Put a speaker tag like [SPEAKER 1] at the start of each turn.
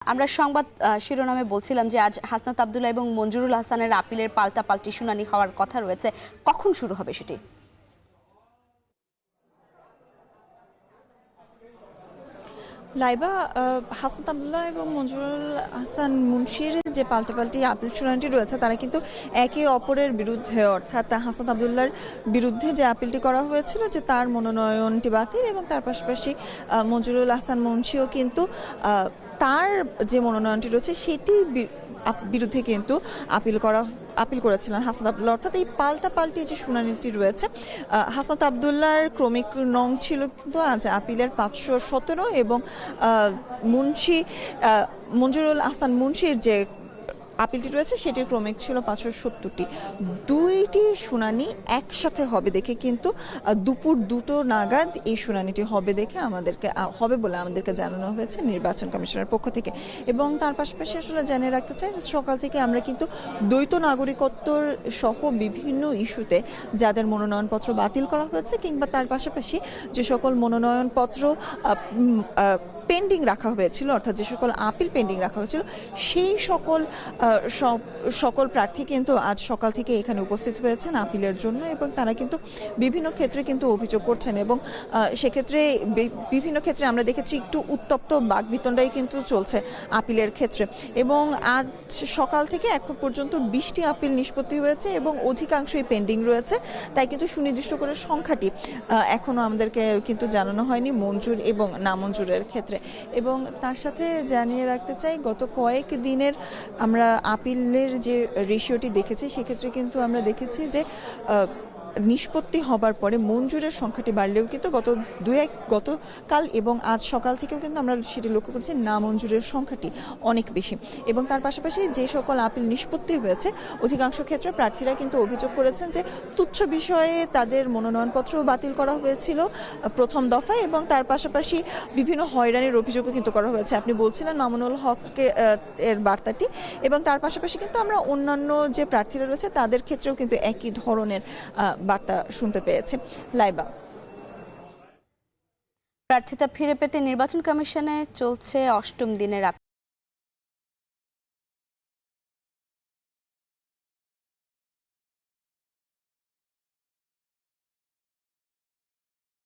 [SPEAKER 1] আমরা সংবাদ শিরোনামে বলছিলাম যে আজ হাসনাত আব্দুল্লাহ এবং মঞ্জুরুল হাসানের আপিলের পাল্টাপাল্টি শুনানি হওয়ার কথা রয়েছে। কখন শুরু হবে সেটি?
[SPEAKER 2] লাইবা, হাসনাত আব্দুল্লাহ এবং মঞ্জুরুল হাসান মুন্সির যে পাল্টাপাল্টি আপিল শুনানিটি রয়েছে তারা কিন্তু একে অপরের বিরুদ্ধে, অর্থাৎ হাসনাত আব্দুল্লাহর বিরুদ্ধে যে আপিলটি করা হয়েছিল যে তার মনোনয়নটি বাতিল, এবং তার পাশাপাশি মঞ্জুরুল হাসান মুন্সিও কিন্তু তার যে মনোনয়নটি রয়েছে সেটি বিরুদ্ধে কিন্তু আপিল করেছিলেন হাসনাত আব্দুল্লাহ। অর্থাৎ এই পাল্টাপাল্টি যে শুনানিটি রয়েছে, হাসনাত আব্দুল্লাহর ক্রমিক নং ছিল কিন্তু আজ আপিলের 517 এবং মঞ্জুরুল হাসান মুন্সির যে আপিলটি রয়েছে সেটির ক্রমিক ছিল 570টি। দুইটি শুনানি একসাথে হবে দেখে কিন্তু দুপুর 2টো নাগাদ এই শুনানিটি হবে বলে আমাদেরকে জানানো হয়েছে নির্বাচন কমিশনের পক্ষ থেকে। এবং তার পাশাপাশি আসলে জানিয়ে রাখতে চাই যে সকাল থেকে আমরা কিন্তু দ্বৈত নাগরিকত্বর সহ বিভিন্ন ইস্যুতে যাদের মনোনয়নপত্র বাতিল করা হয়েছে কিংবা তার পাশাপাশি যে সকল মনোনয়নপত্র পেন্ডিং রাখা হয়েছিল, অর্থাৎ যে সকল আপিল পেন্ডিং রাখা হয়েছিল, সেই সকল প্রার্থী কিন্তু আজ সকাল থেকে এখানে উপস্থিত হয়েছেন আপিলের জন্য। এবং তারা কিন্তু বিভিন্ন ক্ষেত্রে কিন্তু অভিযোগ করছেন এবং সেক্ষেত্রে বিভিন্ন ক্ষেত্রে আমরা দেখেছি একটু উত্তপ্ত বাকবিতণ্ডাই কিন্তু চলছে আপিলের ক্ষেত্রে। এবং আজ সকাল থেকে এখন পর্যন্ত 20টি আপিল নিষ্পত্তি হয়েছে এবং অধিকাংশই পেন্ডিং রয়েছে। তাই কিন্তু সুনির্দিষ্ট করে সংখ্যাটি এখনও আমাদেরকে কিন্তু জানানো হয়নি মঞ্জুর এবং নামঞ্জুরের ক্ষেত্রে। এবং তার সাথে জানিয়ে রাখতে চাই গত কয়েক দিনের আমরা আপিলের যে রেশিওটি দেখেছি সেক্ষেত্রে কিন্তু আমরা দেখেছি যে নিষ্পত্তি হবার পরে মঞ্জুরের সংখ্যাটি বাড়লেও কিন্তু গতকাল এবং আজ সকাল থেকেও কিন্তু আমরা সেটি লক্ষ্য করছি না মঞ্জুরের সংখ্যাটি অনেক বেশি। এবং তার পাশাপাশি যে সকল আপিল নিষ্পত্তি হয়েছে অধিকাংশ ক্ষেত্রে প্রার্থীরা কিন্তু অভিযোগ করেছেন যে তুচ্ছ বিষয়ে তাদের মনোনয়নপত্র বাতিল করা হয়েছিল প্রথম দফায়, এবং তার পাশাপাশি বিভিন্ন হয়রানির অভিযোগও কিন্তু করা হয়েছে। আপনি বলছিলেন মামুনুল হক এর বার্তাটি, এবং তার পাশাপাশি কিন্তু আমরা অন্যান্য যে প্রার্থীরা রয়েছে তাদের ক্ষেত্রেও কিন্তু একই ধরনের বার্তা শুনতে পেয়েছে। লাইবা,
[SPEAKER 1] প্রার্থিতা ফিরে পেতে নির্বাচন কমিশনে চলছে 8ম দিনের